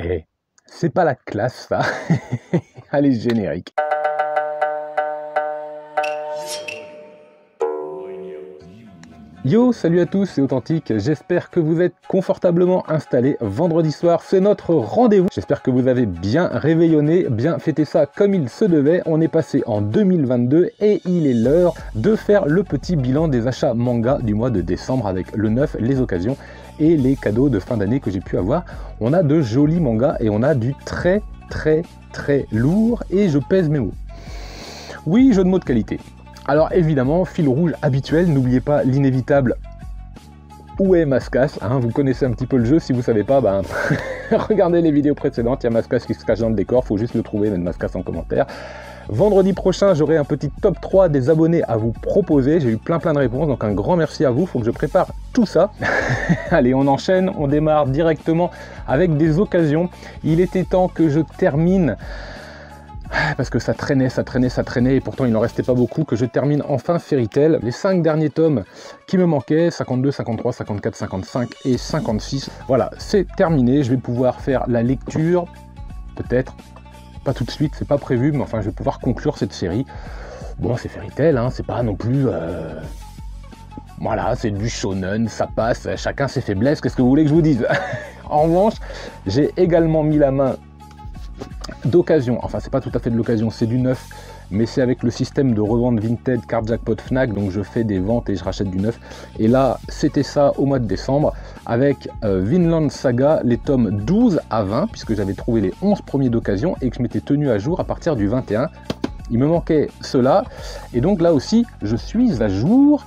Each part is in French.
Eh, c'est pas la classe ça. Allez, générique. Yo, salut à tous, c'est Authentique, j'espère que vous êtes confortablement installés. Vendredi soir, c'est notre rendez-vous. J'espère que vous avez bien réveillonné, bien fêté ça comme il se devait. On est passé en 2022 et il est l'heure de faire le petit bilan des achats manga du mois de décembre avec le neuf, les occasions et les cadeaux de fin d'année que j'ai pu avoir. On a de jolis mangas et on a du très lourd et je pèse mes mots. Oui, jeu de mots de qualité. Alors évidemment, fil rouge habituel, n'oubliez pas l'inévitable où est Mascas, hein, vous connaissez un petit peu le jeu, si vous ne savez pas, ben, regardez les vidéos précédentes, il y a Mascas qui se cache dans le décor, faut juste le trouver, mettre Mascas en commentaire. Vendredi prochain, j'aurai un petit top 3 des abonnés à vous proposer, j'ai eu plein de réponses, donc un grand merci à vous, il faut que je prépare tout ça. Allez, on enchaîne, on démarre directement avec des occasions. Il était temps que je termine, parce que ça traînait, et pourtant il n'en restait pas beaucoup, que je termine enfin Fairy Tail. Les 5 derniers tomes qui me manquaient, 52, 53, 54, 55 et 56. Voilà, c'est terminé, je vais pouvoir faire la lecture, peut-être, pas tout de suite, c'est pas prévu, mais enfin je vais pouvoir conclure cette série. Bon, c'est Fairy Tail, hein, c'est pas non plus... Voilà, c'est du shonen, ça passe, chacun ses faiblesses, qu'est-ce que vous voulez que je vous dise? En revanche, j'ai également mis la main d'occasion, enfin c'est pas tout à fait de l'occasion, c'est du neuf, mais c'est avec le système de revente Vinted, Card Jackpot, Fnac, donc je fais des ventes et je rachète du neuf. Et là, c'était ça au mois de décembre, avec Vinland Saga, les tomes 12 à 20, puisque j'avais trouvé les 11 premiers d'occasion et que je m'étais tenu à jour à partir du 21. Il me manquait cela, et donc là aussi, je suis à jour,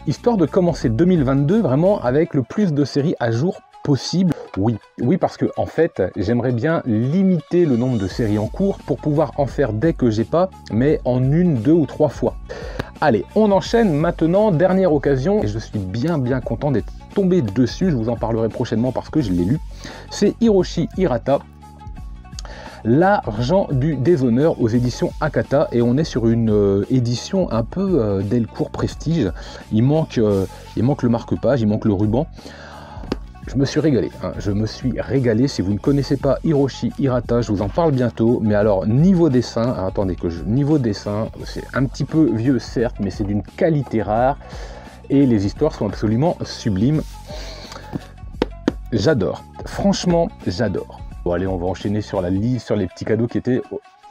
histoire de commencer 2022 vraiment avec le plus de séries à jour possible. Oui, parce que en fait, j'aimerais bien limiter le nombre de séries en cours pour pouvoir en faire dès que j'ai pas, mais en 1, 2 ou 3 fois. Allez, on enchaîne maintenant, dernière occasion, et je suis bien content d'être tombé dessus, je vous en parlerai prochainement parce que je l'ai lu. C'est Hiroshi Hirata, L'argent du déshonneur aux éditions Akata, et on est sur une édition un peu Delcourt Prestige. Il manque le marque-page, il manque le ruban. Je me suis régalé, hein. Je me suis régalé. Si vous ne connaissez pas Hiroshi Hirata, je vous en parle bientôt. Mais alors, niveau dessin, attendez niveau dessin, c'est un petit peu vieux certes, mais c'est d'une qualité rare. Et les histoires sont absolument sublimes. J'adore, franchement, j'adore. Bon allez, on va enchaîner sur la liste, sur les petits cadeaux qui étaient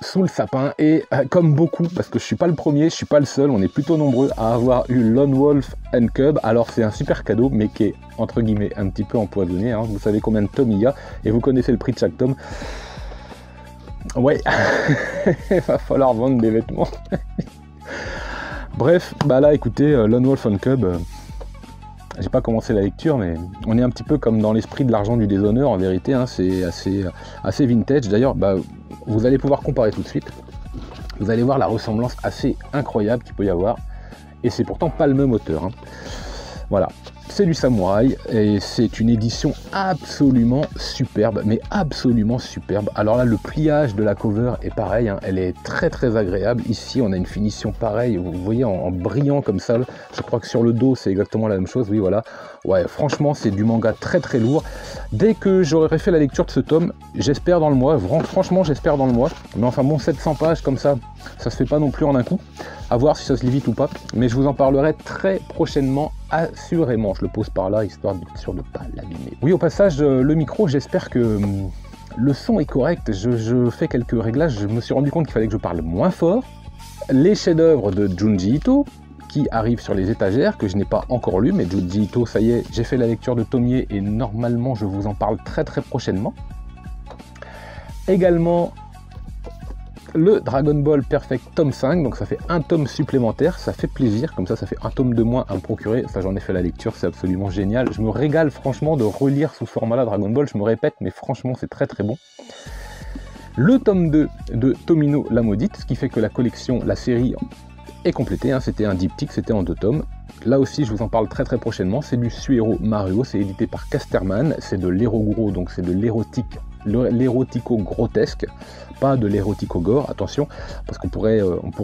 sous le sapin. Et comme beaucoup, parce que je suis pas le premier, je suis pas le seul, on est plutôt nombreux à avoir eu Lone Wolf and Cub. Alors c'est un super cadeau, mais qui est entre guillemets un petit peu empoisonné, hein. Vous savez combien de tomes il y a, et vous connaissez le prix de chaque tome. Ouais, il va falloir vendre des vêtements. Bref, bah là écoutez, Lone Wolf and Cub... J'ai pas commencé la lecture, mais on est un petit peu comme dans l'esprit de l'argent du déshonneur en vérité, hein, c'est assez vintage. D'ailleurs, bah, vous allez pouvoir comparer tout de suite. Vous allez voir la ressemblance assez incroyable qu'il peut y avoir. Et c'est pourtant pas le même auteur, hein. Voilà, c'est du samouraï et c'est une édition absolument superbe, mais absolument superbe. Alors là, le pliage de la cover est pareil, hein, elle est très agréable. Ici, on a une finition pareille, vous voyez, en brillant comme ça. Je crois que sur le dos, c'est exactement la même chose, oui, voilà. Ouais, franchement, c'est du manga très lourd. Dès que j'aurai fait la lecture de ce tome, j'espère dans le mois, franchement, j'espère dans le mois. Mais enfin bon, 700 pages comme ça se fait pas non plus en un coup. À voir si ça se lit vite ou pas, mais je vous en parlerai très prochainement, assurément. Je le pose par là, histoire d'être sûr de ne pas l'abîmer. Oui, au passage, le micro, j'espère que le son est correct. Je fais quelques réglages, je me suis rendu compte qu'il fallait que je parle moins fort. Les chefs-d'œuvre de Junji Ito, qui arrivent sur les étagères, que je n'ai pas encore lu, mais Junji Ito, ça y est, j'ai fait la lecture de Tomie, et normalement, je vous en parle très prochainement. Également... le Dragon Ball Perfect tome 5, donc ça fait un tome supplémentaire, ça fait plaisir, comme ça fait un tome de moins à me procurer. Ça, j'en ai fait la lecture, c'est absolument génial. Je me régale franchement de relire sous ce format-là Dragon Ball, je me répète, mais franchement c'est très bon. Le tome 2 de Tomino la Maudite, ce qui fait que la collection, la série est complétée, hein. C'était un diptyque, c'était en 2 tomes. Là aussi, je vous en parle très prochainement, c'est du Suero Maruo, c'est édité par Casterman, c'est de l'éroguro, donc c'est de l'érotique, l'érotico grotesque, pas de l'érotico gore, attention, parce qu'on pourrait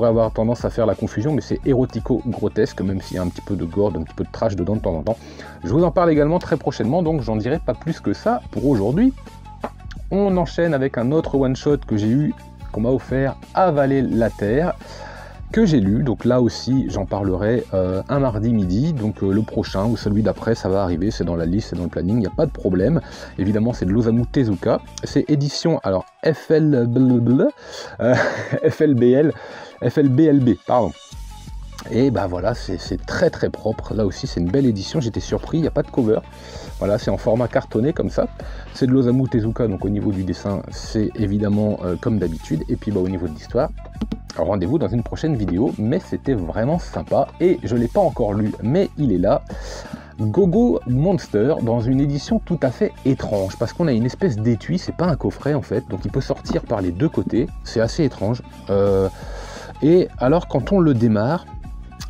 avoir tendance à faire la confusion, mais c'est érotico grotesque, même s'il y a un petit peu de gore, un petit peu de trash dedans de temps en temps. Je vous en parle également très prochainement, donc j'en dirai pas plus que ça pour aujourd'hui. On enchaîne avec un autre one-shot que j'ai eu, qu'on m'a offert, Avaler la Terre, que j'ai lu. Donc là aussi, j'en parlerai un mardi midi. Donc le prochain ou celui d'après, ça va arriver. C'est dans la liste, c'est dans le planning, il n'y a pas de problème. Évidemment, c'est de l'Osamu Tezuka. C'est édition, alors FLBL, pardon. Et bah voilà, c'est très très propre. Là aussi, c'est une belle édition. J'étais surpris, il n'y a pas de cover. Voilà, c'est en format cartonné comme ça. C'est de l'Osamu Tezuka, donc au niveau du dessin, c'est évidemment comme d'habitude. Et puis bah, au niveau de l'histoire, rendez-vous dans une prochaine vidéo. Mais c'était vraiment sympa et je ne l'ai pas encore lu, mais il est là. Go-Go Monster dans une édition tout à fait étrange parce qu'on a une espèce d'étui, c'est pas un coffret en fait, donc il peut sortir par les deux côtés. C'est assez étrange. Et alors quand on le démarre,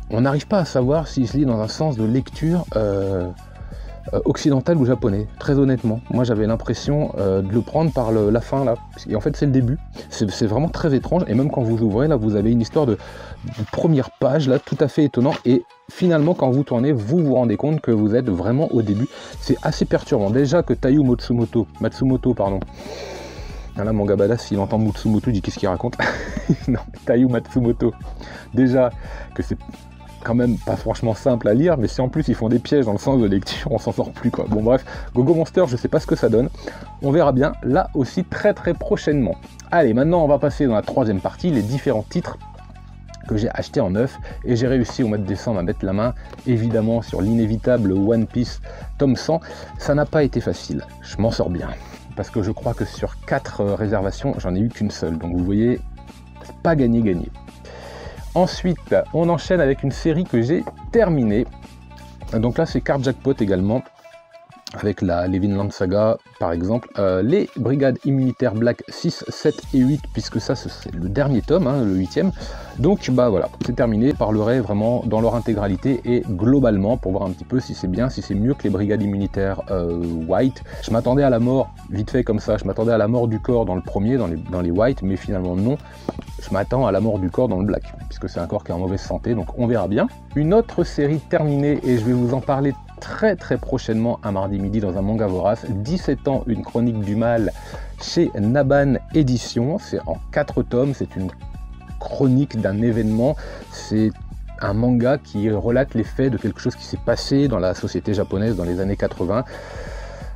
on n'arrive pas à savoir s'il se lit dans un sens de lecture occidental ou japonais, très honnêtement. Moi j'avais l'impression de le prendre par la fin là, et en fait c'est le début. C'est vraiment très étrange, et même quand vous ouvrez là, vous avez une histoire de première page là, tout à fait étonnant, et finalement quand vous tournez, vous vous rendez compte que vous êtes vraiment au début. C'est assez perturbant. Déjà que Taiyu Matsumoto, pardon. Là mon gars badass, s'il entend Matsumoto, il dit qu'est-ce qu'il raconte. Non, Taiyu Matsumoto. Déjà que c'est quand même pas franchement simple à lire, mais si en plus ils font des pièges dans le sens de lecture, on s'en sort plus quoi. Bon bref, Go-Go Monster, je sais pas ce que ça donne, on verra bien là aussi très prochainement. Allez, maintenant on va passer dans la troisième partie, les différents titres que j'ai achetés en neuf, et j'ai réussi au mois de décembre à mettre la main évidemment sur l'inévitable One Piece tome 100. Ça n'a pas été facile, je m'en sors bien, parce que je crois que sur 4 réservations, j'en ai eu qu'une seule, donc vous voyez, c'est pas gagné. Ensuite, on enchaîne avec une série que j'ai terminée. Donc là, c'est Card Jackpot également, avec les Vinland Saga, par exemple. Les Brigades Immunitaires Black 6, 7 et 8, puisque ça, c'est le dernier tome, hein, le 8e. Donc, bah voilà, c'est terminé. Je parlerai vraiment dans leur intégralité et globalement, pour voir un petit peu si c'est bien, si c'est mieux que les Brigades Immunitaires White. Je m'attendais à la mort, vite fait comme ça, je m'attendais à la mort du corps dans le premier, dans les White, mais finalement non. Je m'attends à la mort du corps dans le Black, puisque c'est un corps qui est en mauvaise santé, donc on verra bien. Une autre série terminée, et je vais vous en parler très prochainement un mardi midi dans un manga vorace. 17 ans, une chronique du mal chez Naban Édition. C'est en 4 tomes, c'est une chronique d'un événement. C'est un manga qui relate les faits de quelque chose qui s'est passé dans la société japonaise dans les années 80.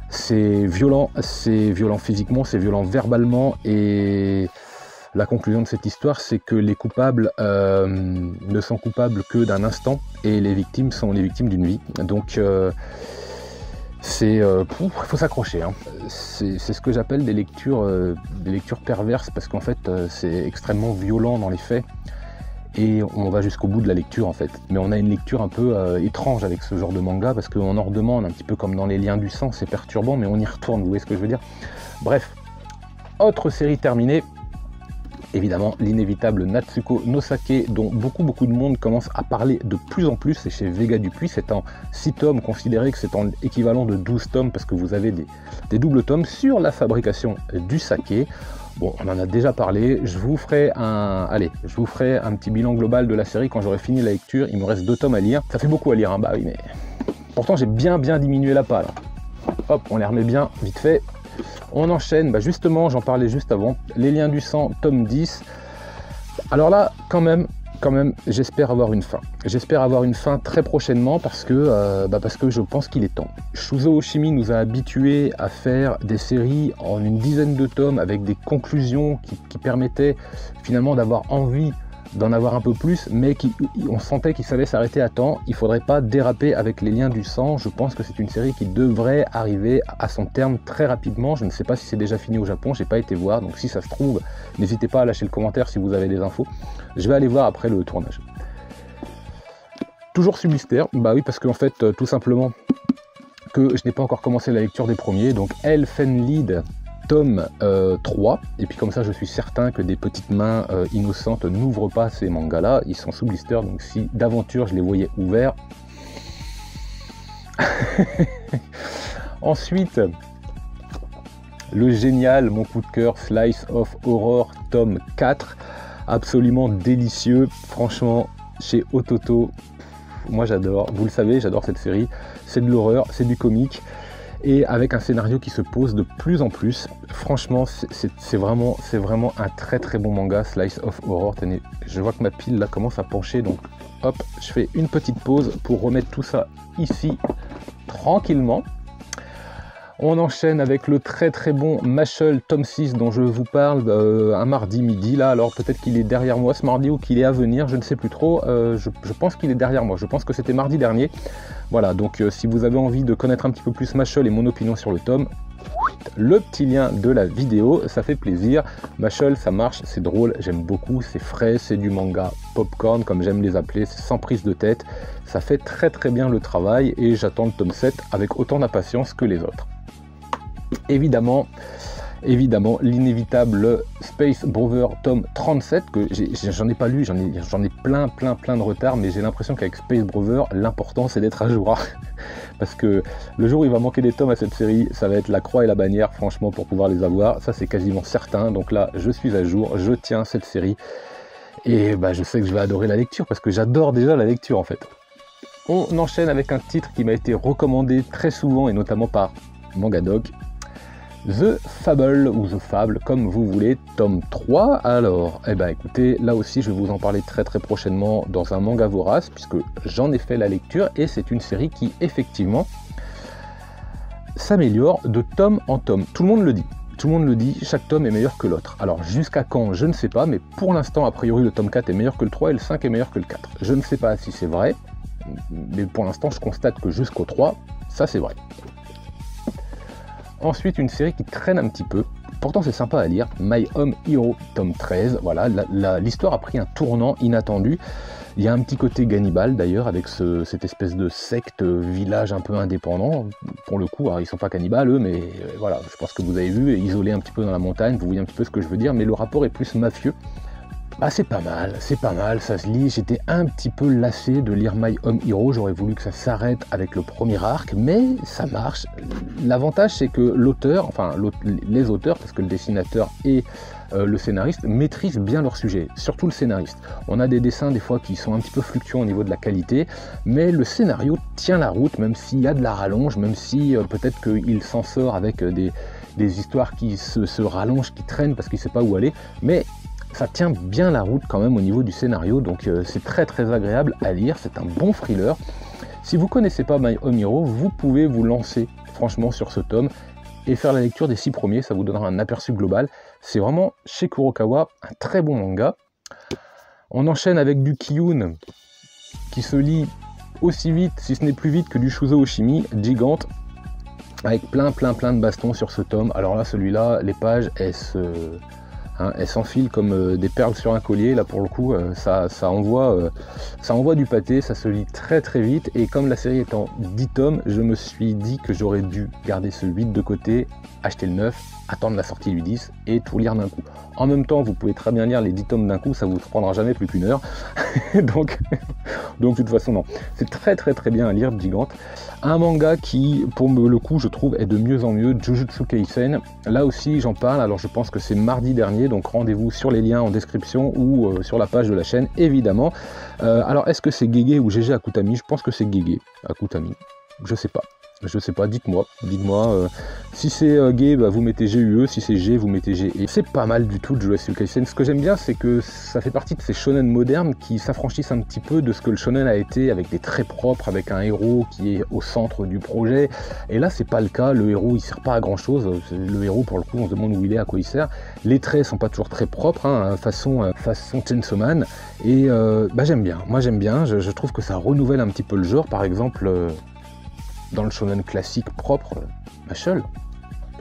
C'est violent physiquement, c'est violent verbalement, et la conclusion de cette histoire, c'est que les coupables ne sont coupables que d'un instant, et les victimes sont les victimes d'une vie. Donc faut s'accrocher, hein. C'est ce que j'appelle des lectures perverses, parce qu'en fait c'est extrêmement violent dans les faits, et on va jusqu'au bout de la lecture en fait. Mais on a une lecture un peu étrange avec ce genre de manga, parce qu'on en redemande, un petit peu comme dans Les Liens du Sang, c'est perturbant, mais on y retourne, vous voyez ce que je veux dire. Bref, autre série terminée, évidemment l'inévitable Natsuko no Sake, dont beaucoup de monde commence à parler de plus en plus. C'est chez Vega Dupuis, c'est en 6 tomes, considérez que c'est en équivalent de 12 tomes, parce que vous avez des doubles tomes sur la fabrication du saké. Bon, on en a déjà parlé, je vous ferai un petit bilan global de la série quand j'aurai fini la lecture. Il me reste 2 tomes à lire, ça fait beaucoup à lire, hein. Bah oui, mais pourtant j'ai bien diminué la palle. Hop, on les remet bien vite fait. On enchaîne, bah justement, j'en parlais juste avant, Les Liens du Sang, tome 10. Alors là, quand même, j'espère avoir une fin. J'espère avoir une fin très prochainement, parce que je pense qu'il est temps. Shuzo Oshimi nous a habitués à faire des séries en une dizaine de tomes, avec des conclusions qui permettaient finalement d'avoir envie d'en avoir un peu plus, mais on sentait qu'il savait s'arrêter à temps. Il faudrait pas déraper avec Les Liens du Sang. Je pense que c'est une série qui devrait arriver à son terme très rapidement. Je ne sais pas si c'est déjà fini au Japon, j'ai pas été voir, donc si ça se trouve, n'hésitez pas à lâcher le commentaire si vous avez des infos. Je vais aller voir après le tournage. Toujours sous mystère, bah oui, parce qu'en fait, tout simplement, que je n'ai pas encore commencé la lecture des premiers, donc Elfenlied tome 3, et puis comme ça je suis certain que des petites mains innocentes n'ouvrent pas ces mangas là, ils sont sous blister, donc si d'aventure je les voyais ouverts. Ensuite, le génial, mon coup de cœur, Slice of Horror tome 4, absolument délicieux, franchement, chez Ototo. Moi j'adore, vous le savez, j'adore cette série, c'est de l'horreur, c'est du comique. et avec un scénario qui se pose de plus en plus. Franchement, c'est vraiment un très très bon manga, Slice of Horror. Tenez, je vois que ma pile là commence à pencher, donc hop, je fais une petite pause pour remettre tout ça ici tranquillement. On enchaîne avec le très très bon Mashle tome 6 dont je vous parle un mardi midi là. Alors peut-être qu'il est derrière moi ce mardi ou qu'il est à venir, je ne sais plus trop. Je pense qu'il est derrière moi, je pense que c'était mardi dernier. Voilà, donc si vous avez envie de connaître un petit peu plus Mashle et mon opinion sur le tome, le petit lien de la vidéo, ça fait plaisir. Mashle, ça marche, c'est drôle, j'aime beaucoup, c'est frais, c'est du manga popcorn comme j'aime les appeler, c'est sans prise de tête. Ça fait très très bien le travail et j'attends le tome 7 avec autant d'impatience que les autres. Évidemment, l'inévitable Space Brother tome 37 que j'en ai pas lu, j'en ai plein de retard, mais j'ai l'impression qu'avec Space Brother, l'important c'est d'être à jour. Parce que le jour où il va manquer des tomes à cette série, ça va être la croix et la bannière, franchement, pour pouvoir les avoir. Ça, c'est quasiment certain. Donc là, je suis à jour, je tiens cette série. Et bah, je sais que je vais adorer la lecture, parce que j'adore déjà la lecture, en fait. On enchaîne avec un titre qui m'a été recommandé très souvent, et notamment par Mangadog. The Fable, ou The Fable, comme vous voulez, tome 3. Alors, eh ben écoutez, là aussi je vais vous en parler très prochainement dans un manga vorace, puisque j'en ai fait la lecture, et c'est une série qui, effectivement, s'améliore de tome en tome. Tout le monde le dit. Tout le monde le dit, chaque tome est meilleur que l'autre. Alors jusqu'à quand, je ne sais pas, mais pour l'instant, a priori, le tome 4 est meilleur que le 3 et le 5 est meilleur que le 4. Je ne sais pas si c'est vrai, mais pour l'instant, je constate que jusqu'au 3, ça c'est vrai. Ensuite, une série qui traîne un petit peu, pourtant c'est sympa à lire, My Home Hero, tome 13. Voilà, l'histoire a pris un tournant inattendu. Il y a un petit côté Gannibal d'ailleurs, avec cette espèce de secte, village un peu indépendant. Pour le coup, alors, ils sont pas cannibales eux, mais voilà, je pense que vous avez vu, isolés un petit peu dans la montagne, vous voyez un petit peu ce que je veux dire, mais le rapport est plus mafieux. Ah, c'est pas mal, ça se lit. J'étais un petit peu lassé de lire My Home Hero, j'aurais voulu que ça s'arrête avec le premier arc, mais ça marche. L'avantage, c'est que l'auteur, enfin les auteurs, parce que le dessinateur et le scénariste maîtrisent bien leur sujet, surtout le scénariste. On a des dessins des fois qui sont un petit peu fluctuants au niveau de la qualité, mais le scénario tient la route, même s'il y a de la rallonge, même si peut-être qu'il s'en sort avec des histoires qui se rallongent, qui traînent parce qu'il ne sait pas où aller, mais ça tient bien la route quand même au niveau du scénario, donc c'est très agréable à lire, c'est un bon thriller. Si vous ne connaissez pas My Home Hero, vous pouvez vous lancer franchement sur ce tome et faire la lecture des 6 premiers, ça vous donnera un aperçu global. C'est vraiment chez Kurokawa un très bon manga. On enchaîne avec du Kiyun qui se lit aussi vite, si ce n'est plus vite que du Shuzo Oshimi, Gigante, avec plein de bastons sur ce tome. Alors là, celui-là, les pages, elles s'enfilent comme des perles sur un collier. Là pour le coup, ça envoie du pâté, ça se lit très vite. Et comme la série est en 10 tomes, je me suis dit que j'aurais dû garder ce 8 de côté, acheter le 9, attendre la sortie du 10 et tout lire d'un coup. En même temps, vous pouvez très bien lire les 10 tomes d'un coup, ça vous prendra jamais plus qu'1 heure. donc de toute façon, non. C'est très bien à lire, Gigante. Un manga qui, pour le coup, je trouve, est de mieux en mieux, Jujutsu Kaisen. Là aussi, j'en parle, alors je pense que c'est mardi dernier, donc rendez-vous sur les liens en description ou sur la page de la chaîne, évidemment. Alors, est-ce que c'est Gege ou GG Akutami? Je pense que c'est Gege Akutami. Je sais pas, dites-moi, si c'est G, bah, vous mettez GUE, si c'est G, vous mettez GE. C'est pas mal du tout de Jujutsu Kaisen. Ce que j'aime bien, c'est que ça fait partie de ces shonen modernes qui s'affranchissent un petit peu de ce que le shonen a été, avec des traits propres, avec un héros qui est au centre du projet. Et là, c'est pas le cas, le héros, il sert pas à grand chose. Le héros, pour le coup, on se demande où il est, à quoi il sert. Les traits sont pas toujours très propres, hein, façon Chainsaw Man. Et bah, j'aime bien, je trouve que ça renouvelle un petit peu le genre, par exemple... dans le shonen classique propre, Mashle,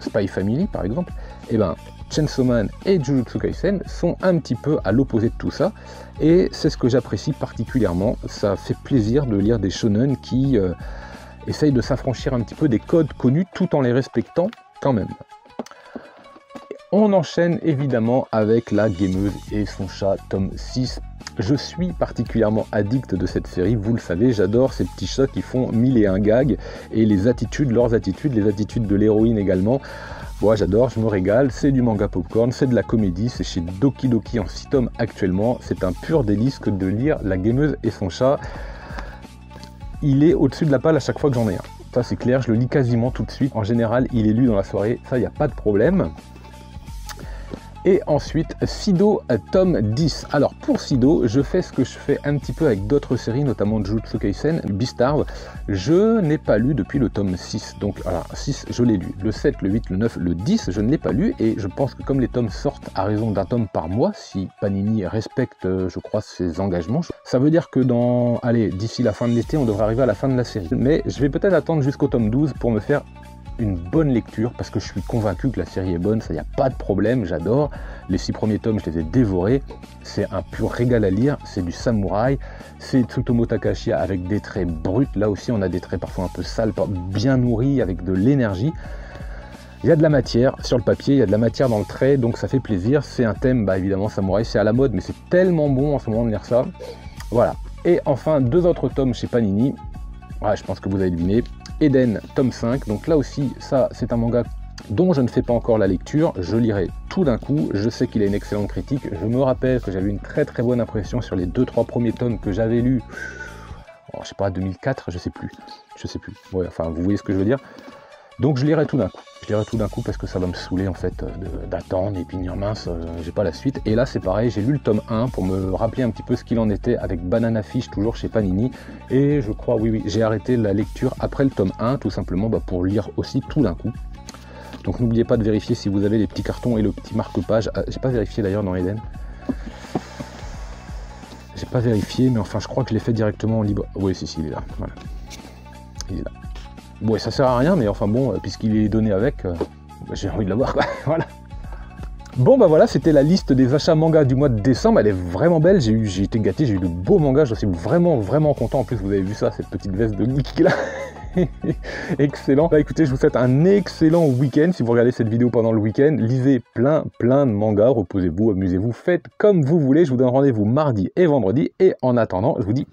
Spy Family par exemple, et ben Chainsaw Man et Jujutsu Kaisen sont un petit peu à l'opposé de tout ça, et c'est ce que j'apprécie particulièrement. Ça fait plaisir de lire des shonen qui essayent de s'affranchir un petit peu des codes connus tout en les respectant quand même. On enchaîne évidemment avec La Gameuse et son chat, tome 6. Je suis particulièrement addict de cette série, vous le savez, j'adore ces petits chats qui font 1001 gags et leurs attitudes de l'héroïne également. Moi j'adore, je me régale, c'est du manga popcorn, c'est de la comédie, c'est chez Doki Doki en 6 tomes actuellement. C'est un pur délice que de lire La Gameuse et son chat. Il est au-dessus de la palle à chaque fois que j'en ai un. Ça c'est clair, je le lis quasiment tout de suite. En général, il est lu dans la soirée, ça il n'y a pas de problème. Et ensuite, Sido tome 10. Alors pour Sido, je fais ce que je fais un petit peu avec d'autres séries, notamment Jujutsu Kaisen, Beastars. Je n'ai pas lu depuis le tome 6. Donc alors 6, je l'ai lu. Le 7, le 8, le 9, le 10, je ne l'ai pas lu. Et je pense que comme les tomes sortent à raison d'un tome par mois, si Panini respecte, je crois, ses engagements, ça veut dire que d'ici la fin de l'été, on devrait arriver à la fin de la série. Mais je vais peut-être attendre jusqu'au tome 12 pour me faire une bonne lecture, parce que je suis convaincu que la série est bonne, ça il n'y a pas de problème, j'adore. Les 6 premiers tomes, je les ai dévorés, c'est un pur régal à lire, c'est du samouraï, c'est Tsutomu Takahashi avec des traits bruts, là aussi on a des traits parfois un peu sales, bien nourris, avec de l'énergie. Il y a de la matière sur le papier, il y a de la matière dans le trait, donc ça fait plaisir. C'est un thème, évidemment, samouraï, c'est à la mode, mais c'est tellement bon en ce moment de lire ça. Voilà. Et enfin, 2 autres tomes chez Panini. Ouais, je pense que vous avez deviné. Eden, tome 5. Donc là aussi, ça, c'est un manga dont je ne fais pas encore la lecture. Je lirai tout d'un coup. Je sais qu'il a une excellente critique. Je me rappelle que j'avais une très très bonne impression sur les 2-3 premiers tomes que j'avais lus. Je sais pas, 2004, je sais plus. Ouais, enfin, vous voyez ce que je veux dire. Donc je lirai tout d'un coup. Je lirai tout d'un coup parce que ça va me saouler en fait d'attendre et puis dire mince, j'ai pas la suite. Et là c'est pareil, j'ai lu le tome 1 pour me rappeler un petit peu ce qu'il en était avec Banana Fish toujours chez Panini. Et je crois, oui, j'ai arrêté la lecture après le tome 1 tout simplement pour lire aussi tout d'un coup. Donc n'oubliez pas de vérifier si vous avez les petits cartons et le petit marque-page. J'ai pas vérifié d'ailleurs dans Eden. J'ai pas vérifié, mais enfin je crois que je l'ai fait directement en libre. Oui, si, il est là. Voilà. Il est là. Bon, ça sert à rien, mais enfin bon, puisqu'il est donné avec, j'ai envie de l'avoir, quoi. Voilà. Bon, voilà, c'était la liste des achats manga du mois de décembre. Elle est vraiment belle, j'ai été gâté, j'ai eu de beaux mangas, je suis vraiment, vraiment content. En plus, vous avez vu ça, cette petite veste de Mickey là. Excellent. Écoutez, je vous souhaite un excellent week-end. Si vous regardez cette vidéo pendant le week-end, lisez plein de mangas, reposez-vous, amusez-vous, faites comme vous voulez. Je vous donne rendez-vous mardi et vendredi. Et en attendant, je vous dis